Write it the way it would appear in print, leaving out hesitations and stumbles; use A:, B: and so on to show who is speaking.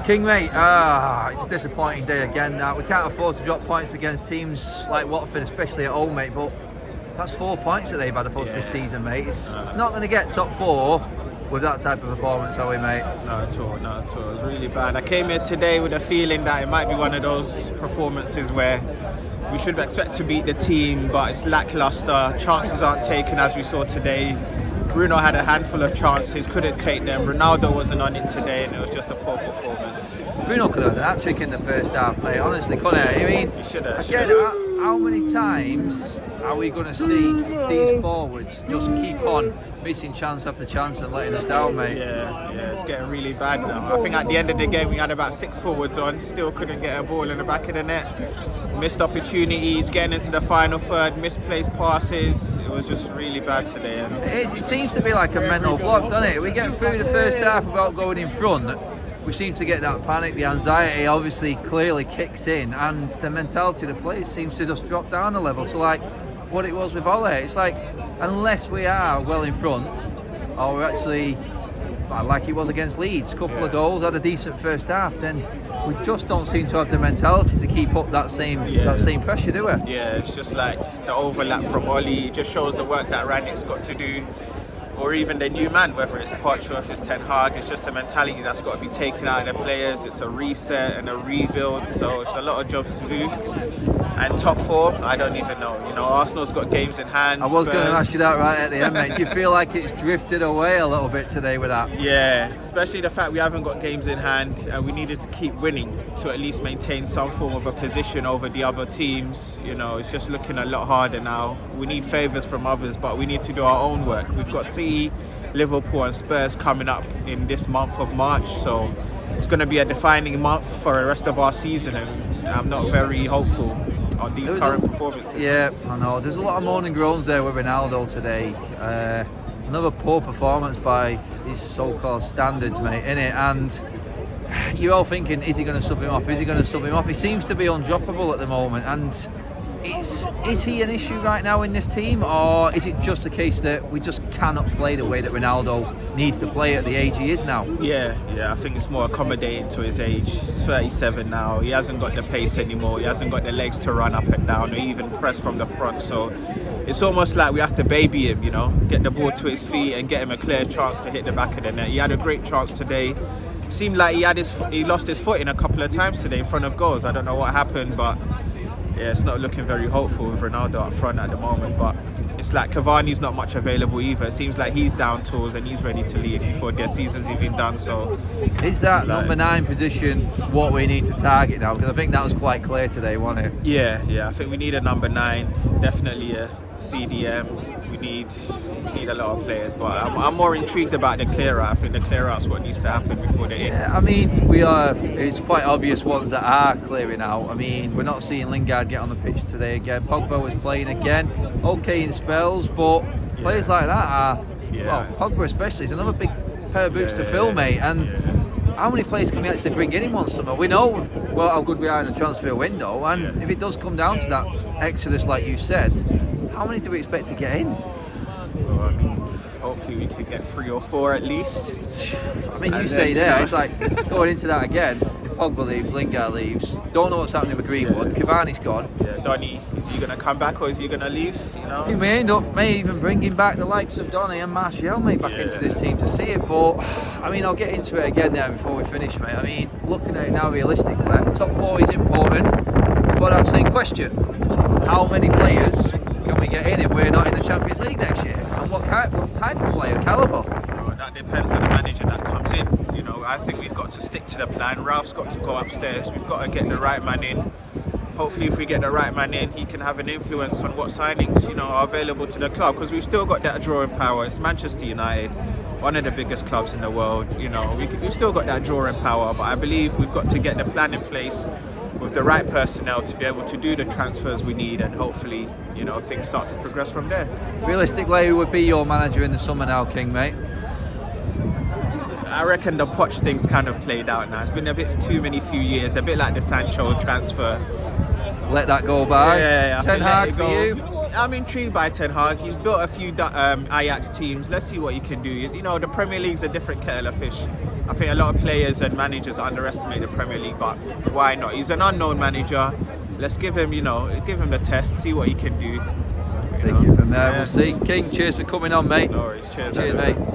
A: King, mate, it's a disappointing day again now. We can't afford to drop points against teams like Watford, especially at home, mate, but that's 4 points that they've had of us this season, mate. It's not going to get top four with that type of performance, are we, mate?
B: Not at all. It was really bad. I came here today with a feeling that it might be one of those performances where we should expect to beat the team, but it's lackluster. Chances aren't taken as we saw today. BRUNO had a handful of chances, couldn't take them. Ronaldo wasn't on it today, and it was just a poor performance.
A: BRUNO could have done that trick in the first half, mate. Honestly, couldn't he? I mean, again, how many times are we going to see these forwards just keep on missing chance after chance and letting us down, mate?
B: Yeah, it's getting really bad now. I think at the end of the game we had about 6 forwards on, still couldn't get a ball in the back of the net. Missed opportunities, getting into the final third, misplaced passes. It was just really bad today. And
A: it seems to be like a mental block, doesn't it? We get through the first half without going in front. We seem to get that panic, the anxiety obviously clearly kicks in, and the mentality of the players seems to just drop down a level. So like what it was with Ole, it's like unless we are well in front, or we're actually like it was against Leeds, couple of goals, had a decent first half, then we just don't seem to have the mentality to keep up that same pressure, do we?
B: Yeah, it's just like the overlap from Ole just shows the work that Rannick's got to do. Or even the new man, whether it's Poch or if it's Ten Hag, it's just a mentality that's got to be taken out of the players. It's a reset and a rebuild, so it's a lot of jobs to do. And top 4, I don't even know. You know, Arsenal's got games in hand.
A: I was going to ask you that right at the end, mate. Do you feel like it's drifted away a little bit today with that?
B: Yeah, especially the fact we haven't got games in hand and we needed to keep winning to at least maintain some form of a position over the other teams. You know, it's just looking a lot harder now. We need favours from others, but we need to do our own work. We've got City, Liverpool and Spurs coming up in this month of March, so it's going to be a defining month for the rest of our season, and I'm not very hopeful on these current performances.
A: Yeah, I know. There's a lot of moan and groans there with Ronaldo today. Another poor performance by his so-called standards, mate, innit? And you're all thinking, is he going to sub him off? Is he going to sub him off? He seems to be undroppable at the moment, and is he an issue right now in this team, or is it just a case that we just cannot play the way that Ronaldo needs to play at the age he is now?
B: Yeah, I think it's more accommodating to his age. He's 37 now. He hasn't got the pace anymore. He hasn't got the legs to run up and down or even press from the front. So it's almost like we have to baby him, you know, get the ball to his feet and get him a clear chance to hit the back of the net. He had a great chance today. Seemed like he lost his footing a couple of times today in front of goals. I don't know what happened, but yeah, it's not looking very hopeful with Ronaldo up front at the moment. But it's like Cavani's not much available either. It seems like he's down tools and he's ready to leave before their season's even done. So
A: is that number 9 position what we need to target now? Because I think that was quite clear today, wasn't it?
B: Yeah. I think we need a number 9, definitely a CDM. We need a lot of players, but I'm more intrigued about the clear out. I think the clear out's what needs to happen before the end.
A: Yeah, I mean, it's quite obvious ones that are clearing out. I mean, we're not seeing Lingard get on the pitch today again. Pogba was playing again, okay in spells, but players like that are, well, Pogba especially, is another big pair of boots to fill, mate. And how many players can we actually bring in one summer? We know how good we are in the transfer window, and if it does come down to that exodus, like you said, how many do we expect to get in?
B: Well, I mean, hopefully we can get 3 or 4 at least.
A: I mean, you say there, it's like going into that again. If Pogba leaves, Lingard leaves. Don't know what's happening with Greenwood. Cavani's gone.
B: Yeah, Donny, is he going to come back or is he going to leave? You know,
A: he may even bringing back the likes of Donny and Martial, mate, back into this team to see it. But I mean, I'll get into it again there before we finish, mate. I mean, looking at it now realistically, top 4 is important. For that same question, how many players can we get in if we're not in the Champions League next year? And what type of player, calibre?
B: That depends on the manager that comes in. You know, I think we've got to stick to the plan. Ralph's got to go upstairs. We've got to get the right man in. Hopefully, if we get the right man in, he can have an influence on what signings, you know, are available to the club. Because we've still got that drawing power. It's Manchester United, one of the biggest clubs in the world. You know, we've still got that drawing power. But I believe we've got to get the plan in place with the right personnel to be able to do the transfers we need, and hopefully, you know, things start to progress from there.
A: Realistically, who would be your manager in the summer now, King, mate?
B: I reckon the Poch thing's kind of played out now. It's been a bit too many few years, a bit like the Sancho transfer.
A: Let that go by.
B: Yeah,
A: Ten Hag for you?
B: I'm intrigued by Ten Hag. He's built a few Ajax teams. Let's see what he can do. You know, the Premier League's a different kettle of fish. I think a lot of players and managers underestimate the Premier League, but why not? He's an unknown manager. Let's give him, give him the test, see what he can do.
A: Take it from there. We'll see. King, cheers for coming on, mate.
B: No worries. Cheers,
A: mate.